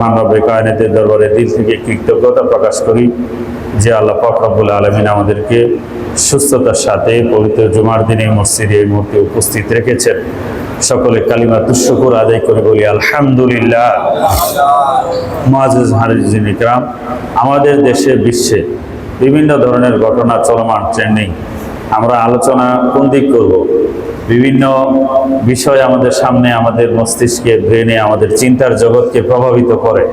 কায়নাতের দরবারে দিল থেকে কৃতজ্ঞতা প্রকাশ করি যে আল্লাহ পাক রব্বুল আলামিন আমাদেরকে সুস্থতার সাথে পবিত্র জুমার দিনে মসজিদে এই মুহূর্তে উপস্থিত রেখেছেন। সকলে কালিমাতুশ শুকর আদায় করে বলি আলহামদুলিল্লাহ। মুআজ্জিজ হাজিরিন ইকরাম, আমাদের দেশে বিশ্বে বিভিন্ন ধরনের ঘটনা চলমান, ট্রেন্ডিং। আমরা আলোচনা কোন দিক করব? বিভিন্ন বিষয় আমাদের সামনে, আমাদের মস্তিষ্কে, ব্রেনে, আমাদের চিন্তার জগৎকে প্রভাবিত করে।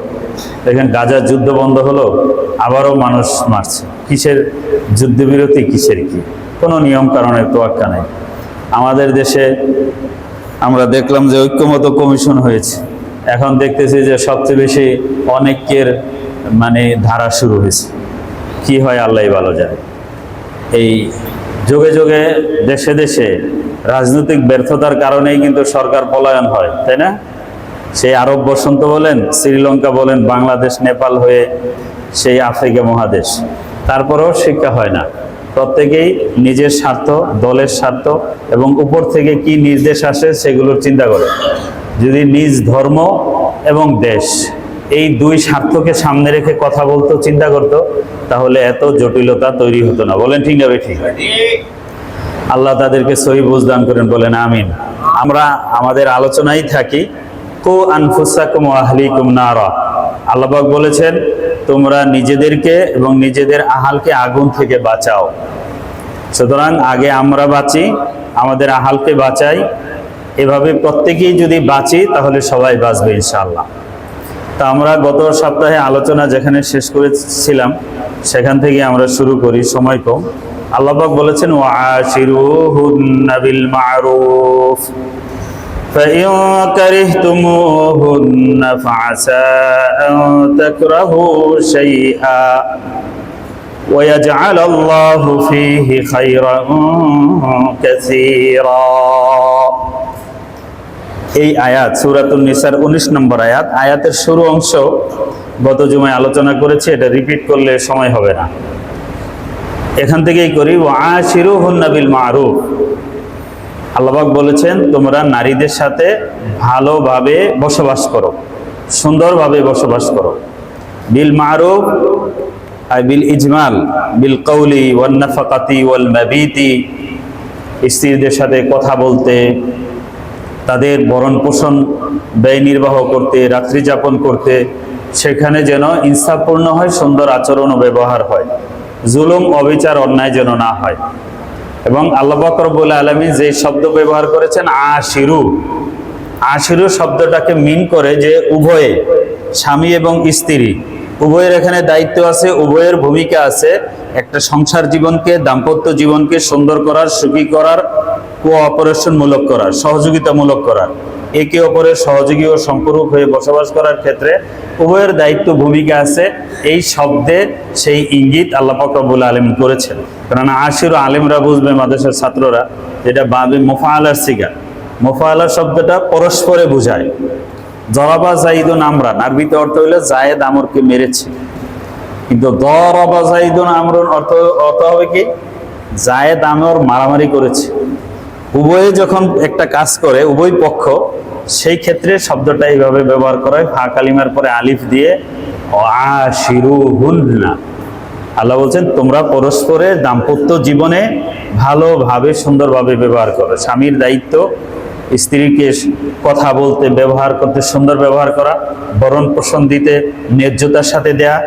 দেখেন, গাজার যুদ্ধ বন্ধ হলো, আবারও মানুষ মারছে। কিসের যুদ্ধবিরতি, কিসের কি? কোনো নিয়ম কারণের তোয়াক্কা নেই। আমাদের দেশে আমরা দেখলাম যে ঐক্যমত কমিশন হয়েছে। এখন দেখতেছি যে সবচেয়ে বেশি অনেকের ধারা শুরু হয়েছে। কি হয় আল্লাহই ভালো জানে। এই যুগে যুগে দেশে দেশে রাজনৈতিক ব্যর্থতার কারণেই কিন্তু সরকার পলায়ন হয়, তাই না? সেই আরব বসন্ত বলেন, শ্রীলঙ্কা বলেন, বাংলাদেশ, নেপাল হয়ে সেই আফ্রিকা মহাদেশ। তারপরেও শিক্ষা হয় না। প্রত্যেকেই নিজের স্বার্থ, দলের স্বার্থ এবং উপর থেকে কি নির্দেশ আসে সেগুলোর চিন্তা করে। যদি নিজ ধর্ম এবং দেশ, এই দুই স্বার্থকে সামনে রেখে কথা বলতো, চিন্তা করতো, তাহলে এত জটিলতা তৈরি হতো না। বলেন ঠিক না ঠিক? আল্লাহ তাদেরকে সহি বুঝ দান করেন, বলেন আমিন। আমরা আমাদের আলোচনায় থাকি, কু আনফুসাকুম ওয়া আহলিকুম নারা। আল্লাহ পাক বলেছেন, তোমরা নিজেদেরকে এবং নিজেদের আহালকে আগুন থেকে বাঁচাও। সুতরাং আগে আমরা বাঁচি, আমাদের আহালকে বাঁচাই। এভাবে প্রত্যেকেই যদি বাঁচি তাহলে সবাই বাঁচবে ইনশাআল্লাহ। তা আমরা গত সপ্তাহে আলোচনা যেখানে শেষ করেছিলাম সেখান থেকে আমরা শুরু করি, সময় কম। আল্লাহ পাক বলেছেন, ওয়াশিরুহুন্না বিল মারুফ ফাইন কারিহতুমুহুন্না ফাআসা আন তাকরাহু শাইআ ওয়া ইয়াজআলাল্লাহু ফীহি খায়রান কাসীরা। এই আয়াত সূরাতুন নিসার 19 নম্বর আয়াত। আয়াতের শুরু অংশ গত জুমায় আলোচনা করেছি, এটা রিপিট করলে সময় হবে না। এখান থেকেই করি, ওয়াশিরুহুন্না বিল মারুফ। আল্লাহ পাক বলেছেন, তোমরা নারীদের সাথে ভালোভাবে বসবাস করো, সুন্দরভাবে বসবাস করো। বিল মারুফ আই বিল ইজমাল বিল কওলি ওয়ান নাফাকাতি ওয়াল মাবিতি। স্ত্রীদের সাথে কথা বলতে, তাদের ভরণ পোষণ ব্যয় নির্বাহ করতে, রাত্রি যাপন করতে, সেখানে যেন ইনসাফপূর্ণ হয়, সুন্দর আচরণ ও ব্যবহার হয়, জুলুম, অবিচার, অন্যায় যেন না হয়। এবং আল্লাহ পাক রব্বুল আলামিন যে শব্দ ব্যবহার করেছেন আশিরু, আশিরু শব্দটাকে মিন করে যে উভয়ে, স্বামী এবং স্ত্রী উভয়ের এখানে দায়িত্ব আছে, উভয়ের ভূমিকা আছে একটা সংসার জীবনকে, দাম্পত্য জীবনকে সুন্দর করার, সুখী করার, কোঅপারেশনমূলক করার, সহযোগিতামূলক করার, একে অপরের সহযোগী ও সম্পূরক হয়ে বসবাস করার ক্ষেত্রে উভয়ের দায়িত্ব, ভূমিকা আছে। এই শব্দে সেই ইঙ্গিত আল্লাহ পাক রব্বুল আলামিন করেছেন। কারণ আশিরু আলেমরা বুঝবে, মাদ্রাসার ছাত্ররা, যেটা বাবে মুফাআলার সিগা। মুফাআলা শব্দটা পরস্পরে বোঝায়। জরাবা যাইদুন আমরান, আরবিতে অর্থ হইলো জায়েদ আমরকে মেরেছে। কিন্তু দরাবা যাইদুন আমরুন অর্থ হবে কি? জায়েদ আমর মারামারি করেছে। উভয়ে যখন একটা কাজ করে, উভয় পক্ষ, সেই ক্ষেত্রে শব্দটা এইভাবে ব্যবহার করা হয়, ফা কালিমার পরে আলিফ দিয়ে, ওয়াশিরুহুন্না। আল্লাহ বলছেন, তোমরা পরস্পরের দাম্পত্য জীবনে ভালোভাবে, সুন্দরভাবে ব্যবহার করো। স্বামীর দায়িত্ব স্ত্রীকে কথা বলতে, ব্যবহার করতে, সুন্দর ব্যবহার করা, ভরণ পোষণ দিতে ন্যায্যতার সাথে দেয়া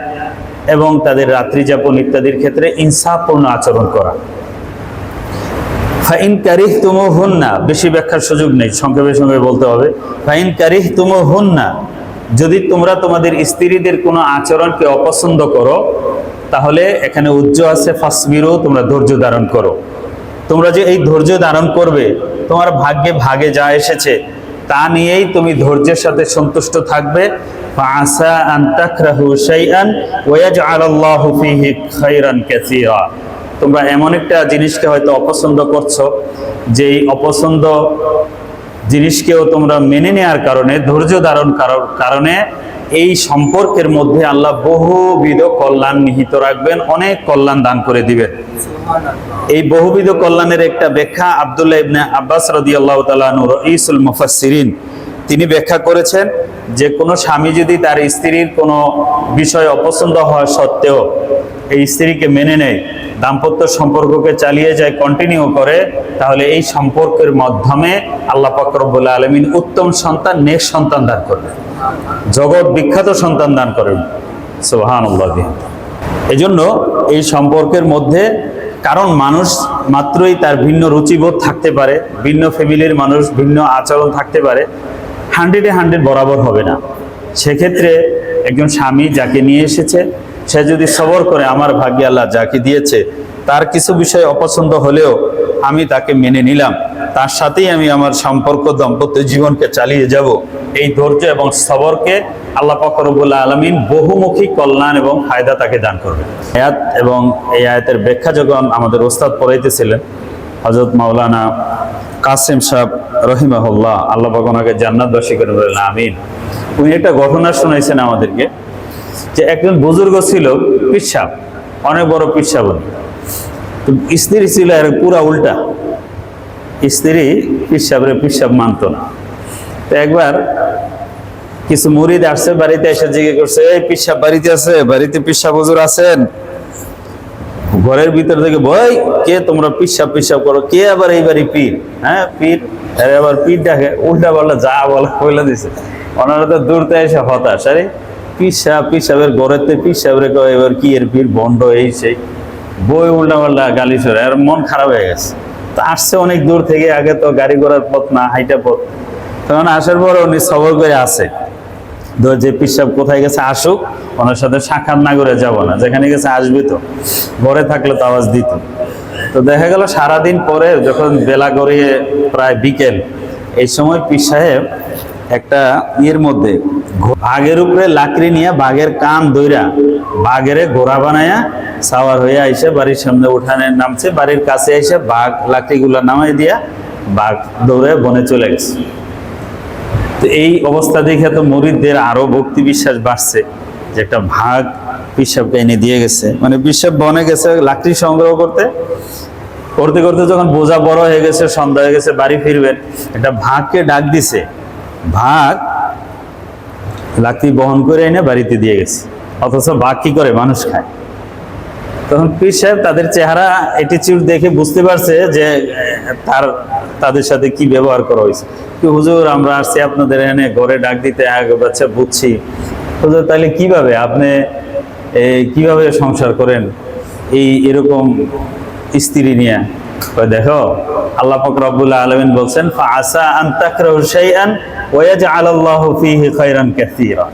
এবং তাদের রাত্রি যাপন ইত্যাদির ক্ষেত্রে ইনসাফপূর্ণ আচরণ করা। ফাইন কারিহতুমুহুন্না, বেশি ব্যাখ্যার সুযোগ নেই, সংক্ষেপে সংক্ষেপে বলতে হবে। ফাইন কারিহতুমুহুন্না, যদি তোমরা তোমাদের স্ত্রীদের কোনো আচরণকে অপছন্দ করো, তাহলে এখানে উজ্জ আছে ফাসবিরু, তোমরা ধৈর্য ধারণ করো। তোমরা যে এই ধৈর্য ধারণ করবে, তোমার ভাগ্যে ভাগে যা এসেছে তা নিয়েই তুমি ধৈর্যের সাথে সন্তুষ্ট থাকবে। ফাআসা আন তাকরাহু শাইআন ওয়া ইয়াজআলাল্লাহু ফীহি খায়রান কাসীরা। তোমরা এমন একটা জিনিসকে হয়তো অপছন্দ করছো, যেই অপছন্দ জিনিসকেও তোমরা মেনে নেওয়ার কারণে, ধৈর্য ধারণ কারণে এই সম্পর্কের মধ্যে আল্লাহ বহুবিধ কল্যাণ নিহিত রাখবেন, অনেক কল্যাণ দান করে দিবেন। এই বহুবিধ কল্যাণের একটা ব্যাখ্যা আব্দুল্লাহ ইবনে আব্বাস রাদিয়াল্লাহু তাআলা আনহু রাইসুল মুফাসসিরিন, তিনি ব্যাখ্যা করেছেন যে কোনো স্বামী যদি তার স্ত্রীর কোনো বিষয় অপছন্দ হওয়া সত্ত্বেও এই স্ত্রীকে মেনে নেয়, দাম্পত্য সম্পর্ককে চালিয়ে যায়, কন্টিনিউ করে, তাহলে এই সম্পর্কের মাধ্যমে আল্লাহ পাক রব্বুল আলামিন উত্তম সন্তান, নেক সন্তান দান করবেন, জগৎ বিখ্যাত সন্তান দান করবেন। সুবহানাল্লাহ। এজন্য এই সম্পর্কের মধ্যে, কারণ মানুষ মাত্রই তার ভিন্ন রুচিবোধ থাকতে পারে, ভিন্ন ফ্যামিলির মানুষ, ভিন্ন আচরণ থাকতে পারে, 100-100 বরাবর হবে না। সেক্ষেত্রে একজন স্বামী যাকে নিয়ে এসেছে সে যদি সবর করে, আমার ভাগ্যে আল্লাহ যাকে দিয়েছে তার কিছু বিষয় অপছন্দ হলেও আমি তাকে মেনে নিলাম, তার সাথেই আমি আমার সম্পর্ক, দাম্পত্য জীবনকে চালিয়ে যাব, এই ধৈর্য এবং সবরকে আল্লাহ পাক রব্বুল আলামিন বহুমুখী কল্যাণ এবং ফায়দা তাকে দান করবে। আয়াত এবং এই আয়াতের ব্যাখ্যা যখন আমাদের ওস্তাদ পড়াইতেছিলেন, হযরত মাওলানা কাসেম সাহেব রহিমাহুল্লাহ, আল্লাহ পাক ওনাকে জান্নাতবাসী করে বলেন আমিন, উনি একটা ঘটনা শোনাইছেন আমাদেরকে যে একজন বুজুর্গ ছিল, পীর সাহেব, অনেক বড় পীর সাহেব। তো স্ত্রী ছিল আর পুরা উল্টা, স্ত্রী পীর সাহেব মানত না। তো একবার কিছু মুরিদ আসছে বাড়িতে, এসে জিজ্ঞেস করছে, এই পীর সাহেব বাড়িতে আছে? বাড়িতে পীর সাহেব হুজুর আছেন? ঘরের ভিতর থেকে, ভয় কে তোমরা পীর সাহেব করো, কে আবার এই বাড়ি পীর? হ্যাঁ পীর, আবার পীর ডাকে, উল্টা পাল্টা যা বলা বলে দিছে। ওনারা তো দূরতে এসে হতাশ, আরে পীর সাহেবের ঘরেতে পীর সাহেবের এবার কি এর পীর বন্ড, এই সেই বই উল্টা পাল্টা গালি সরে, আর মন খারাপ হয়ে গেছে। তো আসছে অনেক দূর থেকে, আগে তো গাড়ি ঘোড়ার পথ না, হাইটা পথ। তখন আসার পর উনি সবর করে আসে, যে পীর সাহেব কোথায় গেছে আসুক, ওনার সাথে সাক্ষাৎ না করে যাব না, যেখানে গেছে আসবে, তো ঘরে থাকলে তো আওয়াজ দিত। তো দেখা গেল সারাদিন পরে যখন বেলা গড়িয়ে প্রায় বিকেল, এই সময় পীর সাহেব একটা ইয়ের মধ্যে বাঘের উপরে লাকড়ি নিয়ে বাঘের কান দইরা বাঘের ঘোড়া বানায়া সাওয়ার হয়ে আইসে বাড়ির সামনে উঠানে নামছে, বাড়ির কাছে এসে বাঘ লাকড়িগুলো নামাই দিয়া বাঘ দৌড়ে বনে চলে গেছে। তো এই অবস্থা দেখে তো মুরিদদের আরো ভক্তি বিশ্বাস বাড়ছে যে একটা ভাগ পীর সাহেবকে এনে দিয়ে গেছে। মানে পীর সাহেব বনে গেছে লাকড়ি সংগ্রহ করতে করতে করতে যখন বোঝা বড় হয়ে গেছে, সন্ধ্যা হয়ে গেছে, বাড়ি ফিরবেন, একটা ভাগকে ডাক দিছে, ভাগ লাকড়ি বহন করে এনে বাড়িতে দিয়ে গেছে। অথচ ভাগ কি করে? মানুষ খায়। তখন পীর সাহেব তাদের চেহারা অ্যাটিটিউড দেখে বুঝতে পারছে যে তাদের সাথে কি ব্যবহার করা হয়েছে। কি হুজুর, আমরা আসছি আপনাদের এনে ঘরে ডাক দিতে, আচ্ছা বুঝছি হুজুর, তাহলে কিভাবে আপনি কিভাবে সংসার করেন এরকম স্ত্রী নিয়ে? দেখো, আল্লাহ পাক রব্বুল আলামিন বলছেন, ফাআসা আন তাকরাহু শাইআন ওয়া ইয়াজআলাল্লাহু ফীহি খায়রান কাসীরা।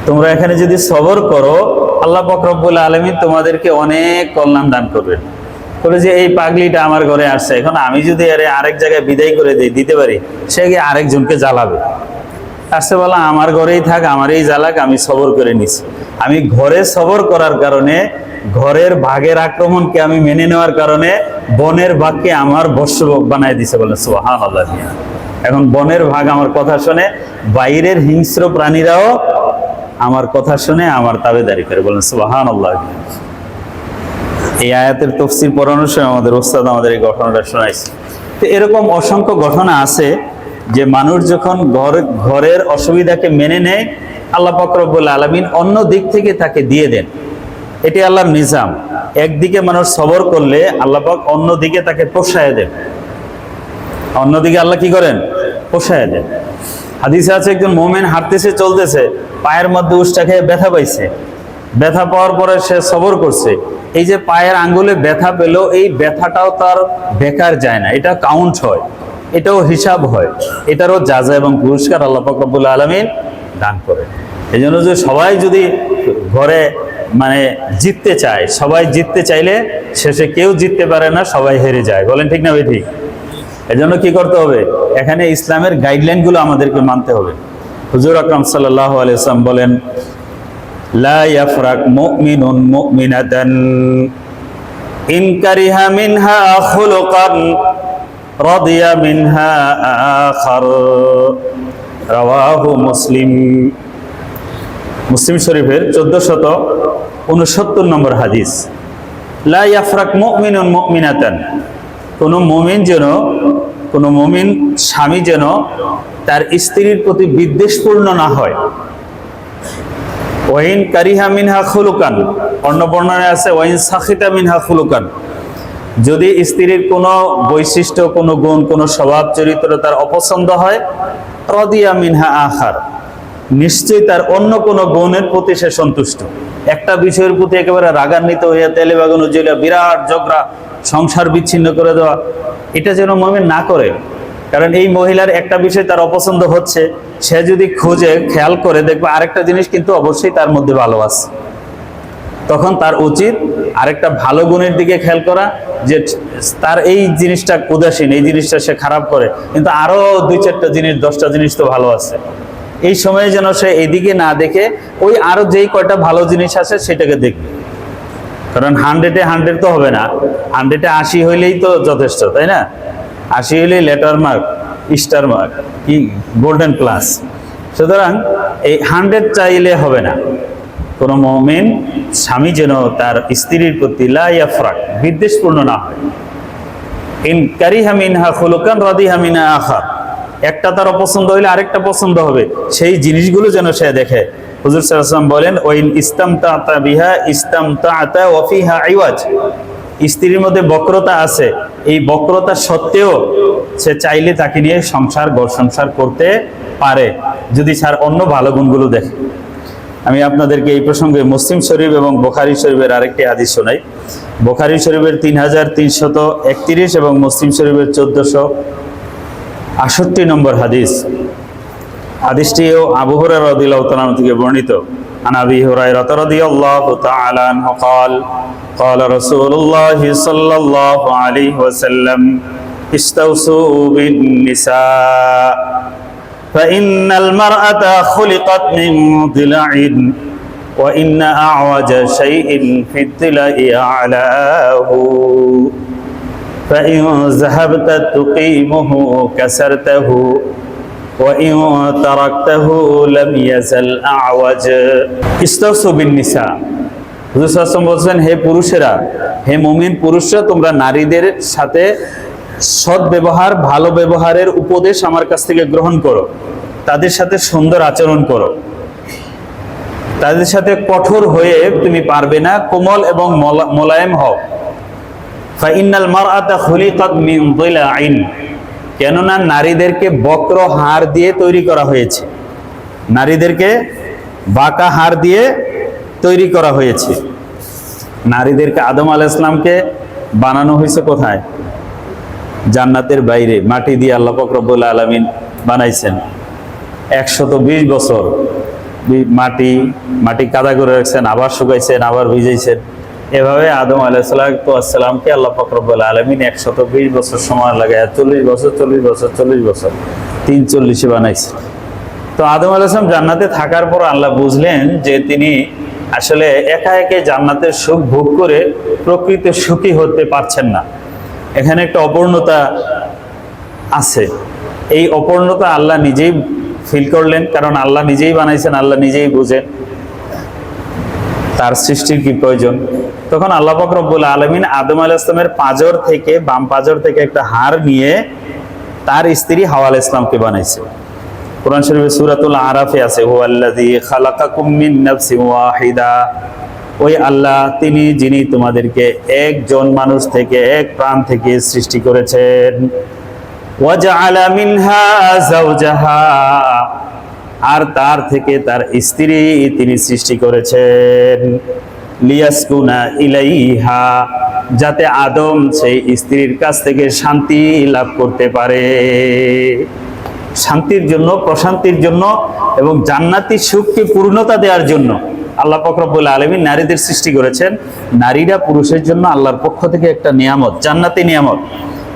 তোমরা এখানে যদি সবর করো, আল্লাহ পাক রব্বুল আলামিন তোমাদেরকে অনেক কল্যাণ দান করবেন। বলে যে এই পাগলিটা আমার ঘরে আসছে, এখন আমি যদি আরেক জায়গায় বিদায় করে দিতে পারি, সে গিয়ে আরেকজনকে জ্বালাবে। আসছে বলা আমার ঘরেই থাক, আমারই জ্বালাক, আমি সবর করে নিছি। আমি ঘরে সবর করার কারণে, ঘরের ভাগের আক্রমণকে আমি মেনে নেওয়ার কারণে বনের ভাগকে আমার বশ্য বানায় দিছে। বলেন সুবহানাল্লাহ। এখন বনের ভাগ আমার কথা শুনে, বাইরের হিংস্র প্রাণীরাও আমার কথা শুনে আমার তাবেদারি করে। বলেন সুবহানাল্লাহ। এই আয়াতের তাফসীর পড়ানোর সময় আমাদের ওস্তাদ আমাদের এই ঘটনাটা শোনাইছে। তো এরকম অসংখ্য ঘটনা আছে যে মানুষ যখন ঘরের অসুবিধাকে মেনে নেয়, আল্লাহ পাক রব্বুল আলামিন অন্য দিক থেকে তাকে দিয়ে দেন। এটি আল্লাহর নিজাম। একদিকে মানুষ সবর করলে আল্লাহ পাক অন্য দিকে তাকে পোষায় দেন, অন্যদিকে আল্লাহ কি করেন? পোষায় দেন। হাদিসে আছে, একজন মুমিন হাঁটতেছে, চলতেছে, পায়ের মধ্যে উষ্টা খেয়ে ব্যথা পাইছে। ব্যথা পাওয়ার পরে সে সবর করছে। এই যে পায়ের আঙ্গুলে ব্যথা পেল, এই ব্যথাটাও তার বেকার যায় না, এটা কাউন্ট হয়, এটাও হিসাব হয়, এটারও যাজা এবং পুরস্কার আল্লাহ পাক রব্বুল আলামিন দান করে। এই জন্য যে সবাই যদি ঘরে মানে জিততে চায়, সবাই জিততে চাইলে শেষে কেউ জিততে পারে না, সবাই হেরে যায়। বলেন ঠিক না ভাই? ঠিক। এই জন্য কি করতে হবে? এখানে ইসলামের গাইডলাইনগুলো আমাদেরকে মানতে হবে। হুজুর আকরাম সাল্লাল্লাহু আলাইহি ওয়াসাল্লাম বলেন, লা ইয়াফরাক মুমিনুন মুমিনাতান ইন কারিহা মিনহা খুলুকান রাদিয়া মিনহা আখার। রাওয়াহু মুসলিম। মুসলিম শরীফের 1469 নম্বর হাদিস। লা ইয়াফরাক মুমিনুন মুমিনাতান, কোন মুমিন যেন কোনো মুমিন স্বামী যেন তার স্ত্রীর প্রতি বিদ্বেষপূর্ণ না হয়। ওয়াইন কারিহা মিনহা খুলুকান, অন্য বর্ণনায় আছে ওয়াইন সাখিতা মিনহা খুলুকান, যদি স্ত্রীর কোনো বৈশিষ্ট্য, কোনো গুণ, কোনো স্বভাব চরিত্র তার অপছন্দ হয়, রাদিয়া মিনহা আখার, নিশ্চয়ই তার অন্য কোনো গুণের প্রতি সে সন্তুষ্ট। একটা বিষয়ের প্রতি একেবারে রাগান্বিত হইয়া তেলে বাগানো জ্বলিয়া বিরাট ঝগড়া, সংসার বিচ্ছিন্ন করে দেওয়া, এটা যেন মুমিন না করে। কারণ এই মহিলার একটা বিষয় তার অপছন্দ হচ্ছে, সে যদি খুঁজে খেয়াল করে দেখবে আরেকটা জিনিস কিন্তু অবশ্যই তার মধ্যে ভালো আছে, তখন তার উচিত আরেকটা ভালো গুণের দিকে খেয়াল করা, যে তার এই জিনিসটা উদাসীন, এই জিনিসটা সে খারাপ করে, কিন্তু আরো 2-4টা জিনিস, 10টা জিনিস তো ভালো আছে। এই সময়ে যেন সে এইদিকে না দেখে ওই আরো যেই কয়টা ভালো জিনিস আছে সেটাকে দেখবে। কারণ 100-এ 100 তো হবে না, 100-এ 80 হইলেই তো যথেষ্ট, তাই না? 80 হইলেই লেটার মার্ক, স্টার মার্ক, কি গোল্ডেন প্লাস। সুতরাং এই 100 চাইলে হবে না। কোন মুমিন স্বামী যেন তার স্ত্রীর প্রতি লা ইয়াফরাক, বিদ্বেষপূর্ণ না হয়। ইন কারিহা মিনহা খুলুকান রাদিহা মিনহা আখার, একটা তার অপছন্দ হইলে আরেকটা পছন্দ হবে, সেই জিনিসগুলো যেন সে দেখে। হুজুর সাল্লাল্লাহু আলাইহি ওয়াসাল্লাম বলেন ওয়াইন ইসতামতা'তা বিহা ইসতামতা'তা ওয়া ফিহা আইওয়াজ, স্ত্রীর মধ্যে বক্রতা আছে, এই বক্রতা সত্ত্বেও সে চাইলে তাকে নিয়ে সংসার, ঘর সংসার করতে পারে, যদি তার অন্য ভালো গুণগুলো দেখে। আমি আপনাদেরকে এই প্রসঙ্গে মুসলিম শরীফ এবং বুখারী শরীফের আরেকটি হাদিস শোনাই। বুখারী শরীফের 3331 এবং মুসলিম শরীফের 1468 নম্বর হাদিস। হাদিসটিও আবু হুরায়রা রাদিয়াল্লাহু তাআলা থেকে বর্ণিত। আন আবি হুরায়রা রাদিয়াল্লাহু তাআলা আনহু قال قال رسول الله صلى الله عليه وسلم استوصوا بالنساء فإن المرأة خلقت من ضلع وإن أعوج شيء في الضلع أعلاه فإن ذهبت تقيمه كسرته وإن تركته لم يزل أعوج استوصوا بالنساء। হুজুর সাল্লাল্লাহু আলাইহি ওয়াসাল্লাম বলেন, হে পুরুষেরা, হে মুমিন পুরুষরা, তোমরা নারীদের সাথে সৎ ব্যবহার, ভালো ব্যবহারের উপদেশ আমার কাছ থেকে গ্রহণ করো, তাদের সাথে সুন্দর আচরণ করো, তাদের সাথে কঠোর হয়ে তুমি পারবে না, কোমল এবং মোলায়েম হও। ফাইন্নাল মারআতা খুলিকাত মিন দিলাইন, কেননা নারীদেরকে বক্র হাড় দিয়ে তৈরি করা হয়েছে, নারীদেরকে বাঁকা হাড় দিয়ে তৈরি করা হয়েছে। নারীদেরকে আদম আলাইহিস সালামকে বানানো হয়েছে কোথায়? জান্নাতের বাইরে, মাটি দিয়ে আল্লাহ পাক রব্বুল আলামিন বানাইছেন। 120 বছর মাটি কাদা করে রাখছেন, আবার শুকাইছেন, আবার ভিজাইছেন। এভাবে আদম আলাইহিস সালামকে আল্লাহ পাক রব্বুল আলামিন 120 বছর সময় লাগায় 40 বছর 340 বানাইছেন। তো আদম আলাইহিস সালাম জান্নাতে থাকার পর আল্লাহ বুঝলেন যে তিনি আসলে একা একা জান্নাতের সুখ ভোগ করে প্রকৃত সুখী হতে পারছেন না। এখানে একটা অপূর্ণতা আছে। এই অপূর্ণতা আল্লাহ নিজেই ফিল করলেন, কারণ আল্লাহ নিজেই বানাইছেন, আল্লাহ নিজেই বুঝেন তার সৃষ্টির কি প্রয়োজন। তখন আল্লাহ পাক রব্বুল আলামিন আদম আলাইহিস সালামের পাঁজর থেকে, বাম পাঁজর থেকে একটা হাড় নিয়ে তার স্ত্রী হাওয়া আলাইহিস সালামকে বানাইছে। কোরআন শরীফে সূরাতুল আরাফে আছে, হুয়াল্লাযী খালাকাকুম মিন নাফসিন ওয়াহিদা, ওই আল্লাহ তিনি যিনি তোমাদেরকে একজন মানুষ থেকে, এক প্রাণ থেকে সৃষ্টি করেছেন। ওয়াজআলা মিনহা যাওজাহা, আর তার থেকে তার স্ত্রী তিনি সৃষ্টি করেছেন। লিয়াসকুনা ইলাইহা, যাতে আদম সেই স্ত্রীর কাছ থেকে শান্তি লাভ করতে পারে, শান্তির জন্য, প্রশান্তির জন্য এবং জান্নাতি সুখকে পূর্ণতা দেওয়ার জন্য আল্লাহ পাক রব্বুল আলামিন নারীদের সৃষ্টি করেছেন। নারীরা পুরুষের জন্য আল্লাহর পক্ষ থেকে একটা নিয়ামত, জান্নাতি নিয়ামত।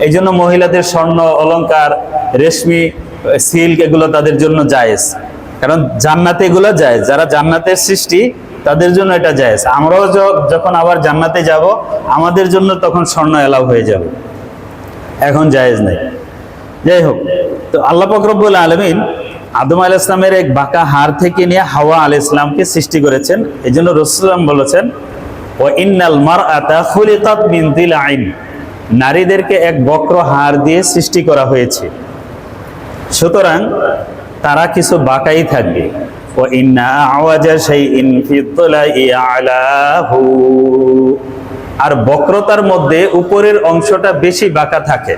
এই জন্য মহিলাদের স্বর্ণ অলংকার, রেশমি, সিল্ক এগুলো তাদের জন্য জায়েজ, কারণ জান্নাতে এগুলো জায়েজ। যারা জান্নাতের সৃষ্টি তাদের জন্য এটা জায়েজ। আমরাও যখন আবার জান্নাতে যাব, আমাদের জন্য তখন স্বর্ণ এলাও হয়ে যাবে, এখন জায়েজ নেই। যাই হোক, তো আল্লাহ পাক রব্বুল আলামিন আদম আলাইহিস সালামের এক বাঁকা হাড় থেকে নিয়ে হাওয়া আলাইহিস সালামকে সৃষ্টি করেছেন। এই জন্য রাসূলুল্লাহ বলেছেন, ওয়া ইন্নাল মারআতা খুলিকাত মিন দিলাইন, নারীদেরকে এক বক্র হাড় দিয়ে সৃষ্টি করা হয়েছে, সুতরাং তারা কিছু বাঁকাই থাকবে। আর বক্রতার মধ্যে উপরের অংশটা বেশি বাঁকা থাকে,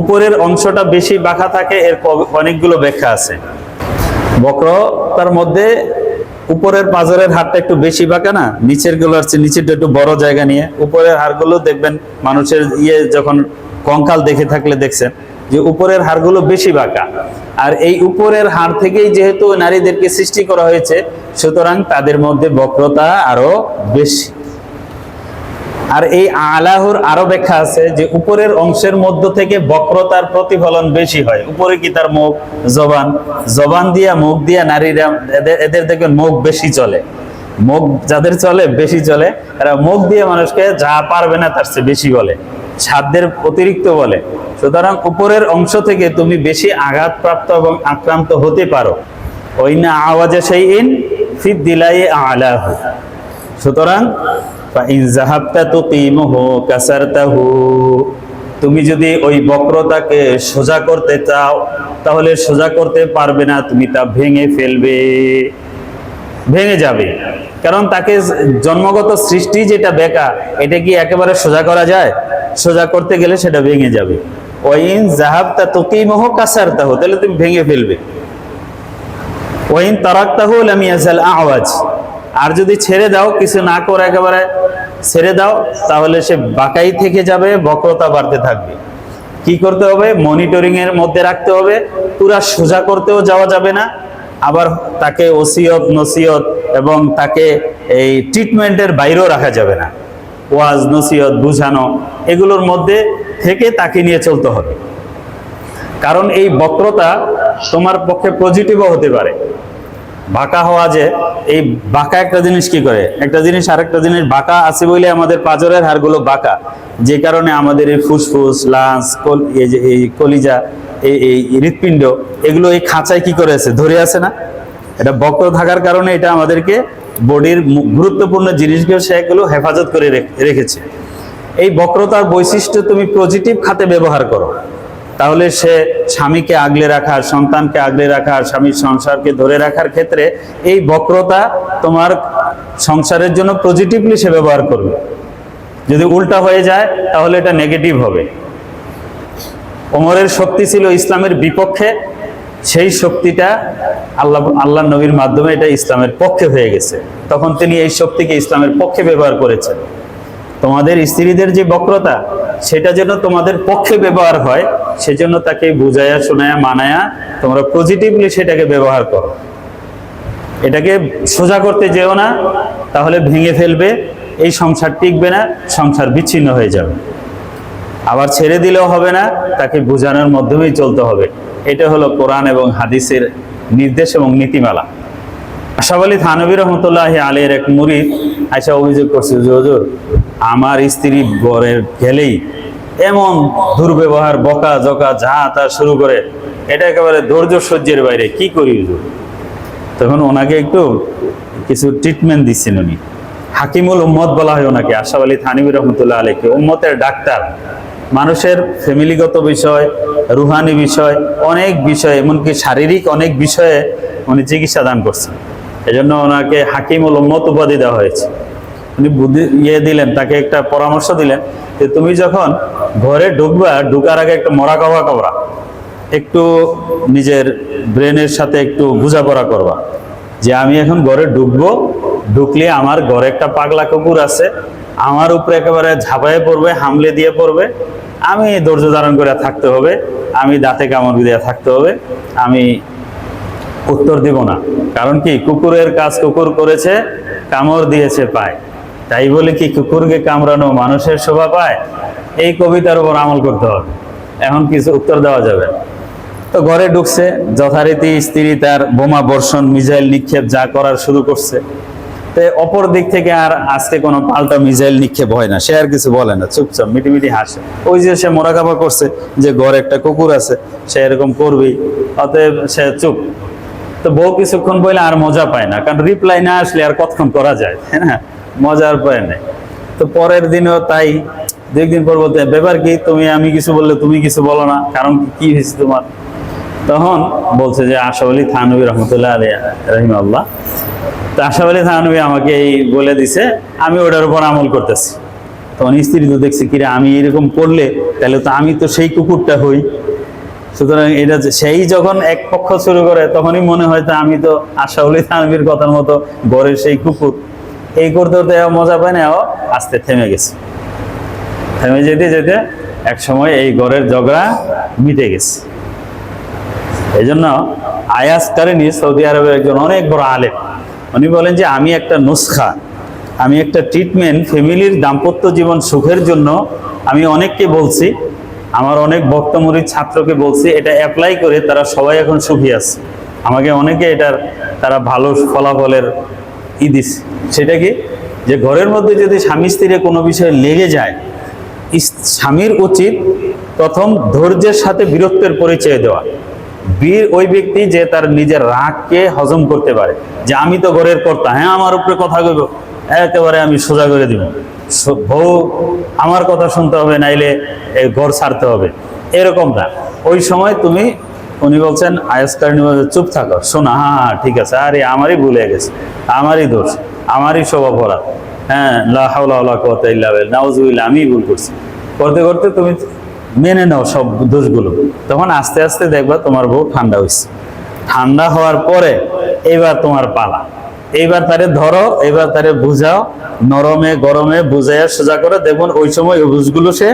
উপরের অংশটা বেশি বাঁকা থাকে, এর অনেকগুলো ব্যাখ্যা আছে। বক্রতার মধ্যে উপরের পাঁজরের হাড়টা একটু বেশি বাঁকা না, নিচের গুলো হচ্ছে নিচেরটা একটু বড় জায়গা নিয়ে, উপরের হাড়গুলো দেখবেন মানুষের যখন কঙ্কাল দেখে থাকলে দেখছেন যে উপরের হাড়গুলো বেশি বাঁকা। আর এই উপরের হাড় থেকেই যেহেতু নারীদেরকে সৃষ্টি করা হয়েছে, সুতরাং তাদের মধ্যে বক্রতা আরো বেশি। আর এই আলাহুর আরো ব্যাখ্যা আছে যে উপরের অংশের মধ্য থেকে বক্রতার প্রতিফলন বেশি হয়। উপরে কি তার মুখ, জবান, জবান দিয়া মুখ দিয়া নারীরা এদের দেখবেন মুখ বেশি চলে, মুখ যাদের চলে বেশি চলে, এরা মুখ দিয়ে মানুষকে যা পারবে না তার চেয়ে বেশি বলে, সাধ্যের অতিরিক্ত বলে। সুতরাং উপরের অংশ থেকে তুমি বেশি আঘাতপ্রাপ্ত এবং আক্রান্ত হতে পারো। ওই না আওয়াজে সেই ইন ফিদ দিলাই আলাহু। সুতরাং তুমি যদি ওই বক্রতাকে সোজা করতে চাও তাহলে সোজা করতে পারবে না, তুমি তা ভেঙে ফেলবে, ভেঙে যাবে। কারণ তাকে জন্মগত সৃষ্টি যেটা বেঁকা, এটা কি একেবারে সোজা করা যায়? সোজা করতে গেলে সেটা ভেঙে যাবে। ওয়াইন যাহাবতা তুকিমহু কাসারতাহু, তাহলে তুমি ভেঙে ফেলবে। ওয়াইন তারাকতাহু লাম ইয়াজাল আওয়াজ, আর যদি ছেড়ে দাও, কিছু না করে একেবারে ছেড়ে দাও, তাহলে সে বাঁকাই থেকে যাবে, বক্রতা বাড়তে থাকবে। কি করতে হবে? মনিটরিং এর মধ্যে রাখতে হবে। পুরা সোজা করতেও যাওয়া যাবে না, আবার তাকে ওসিয়ত নসিয়ত এবং তাকে এই ট্রিটমেন্টের বাইরেও রাখা যাবে না। ওয়াজ নসিয়ত বুঝানো এগুলোর মধ্যে থেকে তাকে নিয়ে চলতে হবে। কারণ এই বক্রতা তোমার পক্ষে পজিটিভও হতে পারে। বাঁকা হওয়া, যে এই বাঁকা একটা জিনিস কি করে, একটা জিনিস আরেকটা জিনিস বাঁকা আছে বলে আমাদের পাঁজরের হাড়গুলো বাঁকা, যে কারণে আমাদের এই ফুসফুস, লাংস, এই কলিজা, এই হৃৎপিণ্ড, এগুলো এই খাঁচায় কি করে আছে, ধরে আছে না? এটা বক্র থাকার কারণে এটা আমাদেরকে বডির গুরুত্বপূর্ণ জিনিসগুলো সেগুলো হেফাজত করে রেখেছে। এই বক্রতার বৈশিষ্ট্য তুমি পজিটিভ খাতে ব্যবহার করো, তাহলে সে স্বামীকে আগলে রাখার, সন্তানকে আগলে রাখার, স্বামীর সংসারকে ধরে রাখার ক্ষেত্রে এই বক্রতা তোমার সংসারের জন্য পজিটিভলি সে ব্যবহার করবে। যদি উল্টা হয়ে যায় তাহলে এটা নেগেটিভ হবে। ওমরের শক্তি ছিল ইসলামের বিপক্ষে, সেই শক্তিটা আল্লাহ নবীর মাধ্যমে এটা ইসলামের পক্ষে হয়ে গেছে, তখন তিনি এই শক্তিকে ইসলামের পক্ষে ব্যবহার করেছেন। তোমাদের স্ত্রীদের যে বক্রতা, সেটা যেন তোমাদের পক্ষে ব্যবহার হয়, সেজন্য তাকে বুঝায়া শোনায়া মানায়া তোমরা পজিটিভলি সেটাকে ব্যবহার করো। এটাকে সোজা করতে যেও না, তাহলে ভেঙে ফেলবে, এই সংসার টিকবে না, সংসার বিচ্ছিন্ন হয়ে যাবে। আবার ছেড়ে দিলেও হবে না, তাকে বোঝানোর মাধ্যমেই চলতে হবে। এটা হলো কোরআন এবং হাদিসের নির্দেশ এবং নীতিমালা। আশরাফ আলী থানভী রহমতুল্লাহি আলাইহির এক মুরিদ আয়েশা অভিযোগ করছে, হুজুর আমার স্ত্রী ঘরের গেলেই এমন দুর্ব্যবহার, বকা জকা যা তা শুরু করে, এটা একেবারে ধৈর্য সহ্যের বাইরে, কি করি হুজুর? তখন ওনাকে একটু কিছু ট্রিটমেন্ট দিচ্ছেন উনি। হাকিমুল উম্মত বলা হয় ওনাকে, আশরাফ আলী থানভী রহমতুল্লাহ আলাইহিকে। উম্মতের ডাক্তার, মানুষের ফ্যামিলিগত বিষয়, রুহানি বিষয়, অনেক বিষয়, এমনকি শারীরিক অনেক বিষয়ে উনি চিকিৎসা দান করছেন। এজন্য ওনাকে হাকিমুল উম্মত উপাধি দেওয়া হয়েছে। উনি বুদ্ধি দিলেন, তাকে একটা পরামর্শ দিলেন যে তুমি যখন ঘরে ঢুকবা, ঢুকার আগে একটা মরাকাবা করা, একটু নিজের ব্রেনের সাথে একটু বোঝাপড়া করবা যে আমি এখন ঘরে ঢুকবো, ঢুকলে আমার ঘরে একটা পাগলা কুকুর আছে, আমার উপরে একেবারে ঝাঁপায়ে পড়বে, হামলে দিয়ে পড়বে, আমি ধৈর্য ধারণ করে থাকতে হবে, আমি দাঁতে কামড় দিয়ে থাকতে হবে, আমি উত্তর দিব না। কারণ কি, কুকুরের কাজ কুকুর করেছে, কামড় দিয়েছে পায়, তাই বলে কি কুকুরকে কামড়ানো মানুষের শোভা পায়? এই কবিতার উপর আমল করতে হবে, এখন কিছু উত্তর দেওয়া যাবে। তো ঘরে ঢুকছে, যথারীতি স্ত্রী তার বোমা বর্ষণ, মিসাইল নিক্ষেপ যা করার শুরু করছে। তো অপর দিক থেকে আর আজকে কোনো পাল্টা মিসাইল নিক্ষেপ হয় না, সে আর কিছু বলে না, চুপচাপ মিটিমিটি হাসে। ওই যে সে মোরাকাবা করছে যে ঘরে একটা কুকুর আছে, সে এরকম করবেই, অতএব সে চুপ। তো বউ কিছুক্ষণ বলে আর মজা পায় না, কারণ রিপ্লাই না আসলে আর কতক্ষণ করা যায়, তাই না? মজার পায় না। তো পরের দিনও তাই, 2 দিন পর বলতে, ব্যাপার কি, আমি কিছু বললে তুমি কিছু বলো না, কারণ কি হয়েছে তোমার? তখন বলছে যে আশরাফ আলী থানভী রহমতুল্লাহ আলাইহি রাহিমাহুল্লাহ, তো আশরাফ আলী থানভী আমাকে এই বলে দিছে, আমি ওটার উপর আমল করতেছি। তখন স্ত্রী তো দেখছে, কিরে আমি এরকম করলে তাহলে তো আমি তো সেই কুকুরটা হই। সুতরাং এটা সেই যখন এক পক্ষ শুরু করে, তখনই মনে হয় আমি তো আশরাফ আলী থানভীর কথার মতো ঘরের সেই কুকুর। এই করতে করতে মজা পায় না, আস্তে থেমে গেছে। থেমে যেতে যেতে এক সময় এই ঘরের ঝগড়া মিটে গেছে। এই জন্য আয়াজ কারিনী সৌদি আরবের একজন অনেক বড় আলেম, উনি বলেন যে আমি একটা নুসখা, আমি একটা ট্রিটমেন্ট ফ্যামিলির দাম্পত্য জীবন সুখের জন্য আমি অনেককে বলছি, আমার অনেক ভক্তমুরিদ ছাত্রকে বলছি, এটা অ্যাপ্লাই করে তারা সবাই এখন সুখী আছে। আমাকে অনেকে এটার তারা ভালো ফলাফলের দিছে। সেটা কি, যে ঘরের মধ্যে যদি স্বামী স্ত্রীর কোনো বিষয়ে লেগে যায়, স্বামীর উচিত প্রথম ধৈর্যের সাথে বীরত্বের পরিচয় দেওয়া। বীর ওই ব্যক্তি যে তার নিজের রাগকে হজম করতে পারে, যে আমি তো ঘরের কর্তা, হ্যাঁ আমার উপরে কথা কইব, একেবারে আমি সোজা করে দিব, বউ আমার কথা শুনতে হবে, নাইলে ঘর ছাড়তে হবে, এরকম না। ওই সময় তুমি, উনি বলছেন আয়াজ কারিনী চুপ থাকো, শোনা, হ্যাঁ ঠিক আছে, আরে আমারই ভুল হয়ে গেছে, আমারই দোষ, আমারই সব অপরাধ, হ্যাঁ লা হাওলা ওয়ালা কুওয়াতা ইল্লা বিল্লাহ, নাউযুবিল্লাহ, আমি ভুল করছি। করতে করতে তুমি মেনে নাও সব দোষগুলো, তখন আস্তে আস্তে দেখবা তোমার বউ ঠান্ডা হয়েছে। ঠান্ডা হওয়ার পরে এবার তোমার পালা, এইবার তারে ধরো, এবার তারে বুঝাও, নরমে গরমে বুঝাইয়া সোজা করে, দেখুন ওই সময় ওই বুঝগুলো সে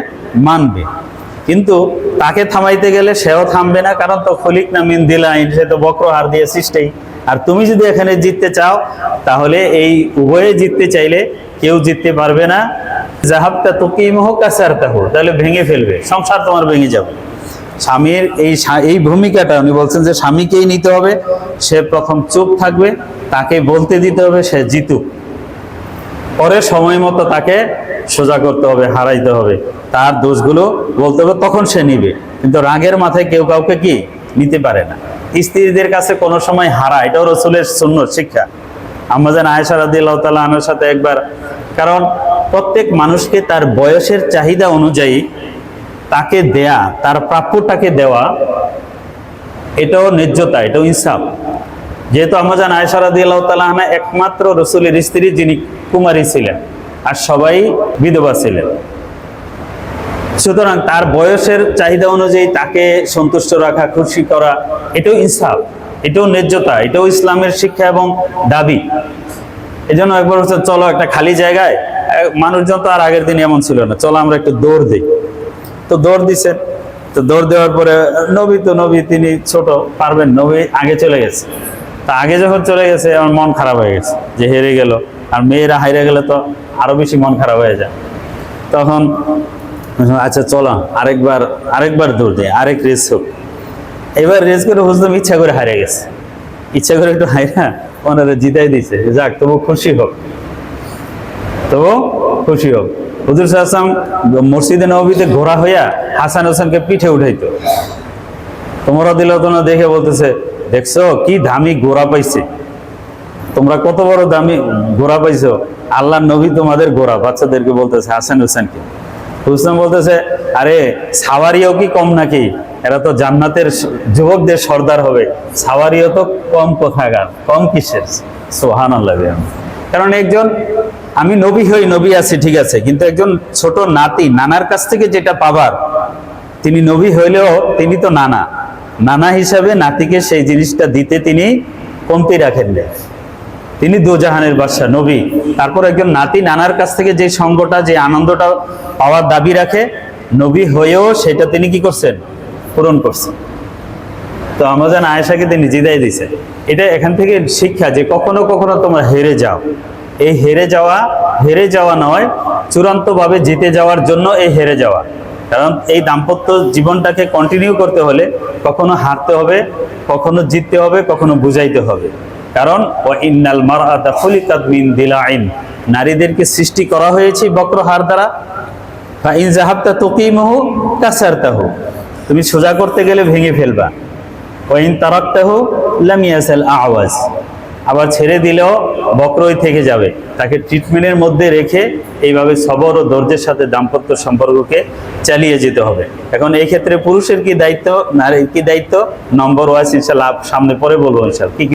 মানবে। কিন্তু তাকে থামাইতে গেলে সেও থামবে না, কারণ তো খলিক না মিন দিলাইন, সে তো বক্র হার দিয়ে সৃষ্টি। আর তুমি যদি এখানে জিততে চাও, তাহলে এই উভয়ে জিততে চাইলে কেউ জিততে পারবে না। জাহাবটা তুকিমহ কাসারতাহু, তাহলে ভেঙে ফেলবে, সংসার তোমার ভেঙে যাবে। স্বামীর এই ভূমিকাটা উনি বলছেন যে স্বামীকেই নিতে হবে, সে প্রথম চুপ থাকবে, তাকে বলতে দিতে হবে সে জিতুক, পরে সময় মতো তাকে সোজা করতে হবে, হারাইতে হবে, তার দোষগুলো বলতে হবে, তখন সে নিবে। কিন্তু রাগের মাথায় কেউ কাউকে কি নিতে পারে না। স্ত্রীদের কাছে কোনো সময় হারা, এটাও রাসূলের সুন্নাত শিক্ষা। আম্মা জান আয়েশা রাদিয়াল্লাহু তাআলা আনহার সাথে একবার, কারণ প্রত্যেক মানুষকে তার বয়সের চাহিদা অনুযায়ী তাকে দেয়া, তার প্রাপ্যটাকে দেওয়া, এটাও ন্যায্যতা, এটাও ইনসাফ। যেহেতু আম্মা জান আয়েশা রাদিয়াল্লাহু তাআলা আনহা একমাত্র রাসূলের স্ত্রী যিনি কুমারী ছিলেন, আর সবাই বিধবা ছিলেন, সুতরাং তার বয়সের চাহিদা অনুযায়ী তাকে সন্তুষ্ট রাখা, খুশি করা, এটাও ইনসাফ, এটাও ন্যায্যতা, এটাও ইসলামের শিক্ষা এবং দাবি। এই জন্য একবার হচ্ছে, চলো একটা খালি জায়গায়, মানুষজন তো আর আগের দিন এমন ছিল না, চলো আমরা একটু দৌড় দিই। তো দৌড় দিছেন, তো দৌড় দেওয়ার পরে নবী তিনি ছোট, পারবেন, নবী আগে চলে গেছে। তা আগে যখন চলে গেছে, আমার মন খারাপ হয়ে গেছে যে হেরে গেল, আর মেয়েরা হাইরে গেলে তো আরো বেশি মন খারাপ হয়ে যায়। তখন আচ্ছা চলো আরেকবার দৌড় দেয়, আরেক রেস হোক। এবার রেস করে বুঝলাম ইচ্ছা করে হারিয়ে গেছে, ইচ্ছা করে একটু হাইরা ওনারা জিতাই দিছে, যাক তবু খুশি হোক, হুজুর সাল্লাল্লাহু আলাইহি ওয়াসাল্লাম মসজিদে নববীতে ঘোড়া হইয়া হাসান হোসেনকে পিঠে উঠাইতো। তোমরা রাদিয়াল্লাহু তাআলা দেখে বলতেছে, দেখছো কি দামি ঘোড়া পাইছে, তোমরা কত বড় দামি ঘোড়া পাইছো, আল্লাহর নবী তোমাদের ঘোড়া। বাচ্চাদেরকে বলতেছে, হাসান হোসেনকে। হুসেন বলতেছে, আরে সাওয়ারিও কি কম নাকি, এরা তো জান্নাতের যুবকদের সর্দার হবে, সাওয়ারিও তো কম কোথাকার, কম কিসের। সুবহানাল্লাহ। কারণ একজন, আমি নবী আছি ঠিক আছে, কিন্তু একজন ছোট নাতি, নানার কাছ থেকে যেটা পাবার, তিনি নবী হইলেও তিনি তো নানা হিসাবে নাতিকে সেই জিনিসটা দিতে তিনি কমতি রাখেন না। তিনি দোজাহানের বাদশা নবী, তারপর একজন নাতি নানার কাছ থেকে যে সঙ্গটা, যে আনন্দটা পাওয়ার দাবি রাখে, নবী হয়েও সেটা তিনি কি করছেন, পূরণ করছেন। তো আম্মা জান আয়েশাকে তিনি জিতাই দিছে। এটা এখান থেকে শিক্ষা, যে কখনো কখনো তোমরা হেরে যাও। এই হেরে যাওয়া নয়, চূড়ান্তভাবে জিতে যাওয়ার জন্য এই হেরে যাওয়া। কারণ এই দাম্পত্য জীবনটাকে কন্টিনিউ করতে হলে কখনো হারতে হবে, কখনো জিততে হবে, কখনো বুঝাইতে হবে। কারণ ইন্নাল মারআতা খুলিকাত মিন দিলাইন, নারীদেরকে সৃষ্টি করা হয়েছে বক্রহার দ্বারা। ফা ইন যাহাবতা তুকিমহু কাসারতাহু, তুমি সোজা করতে গেলে ভেঙে ফেলবা। ওয়া ইন তারাকতাহু লাম ইয়াসাল আওয়াজ, আবার ছেড়ে দিলেও বক্রই থেকে যাবে। তাকে ট্রিটমেন্টের মধ্যে রেখে এইভাবে সবর ও ধৈর্যের সাথে দাম্পত্য সম্পর্ককে চালিয়ে যেতে হবে। এখন এই ক্ষেত্রে পুরুষের কি দায়িত্ব, নারীর কি দায়িত্ব, নম্বর ওয়াইজ ইনশাআল্লাহ সামনে পরে বলবো ইনশাআল্লাহ। কি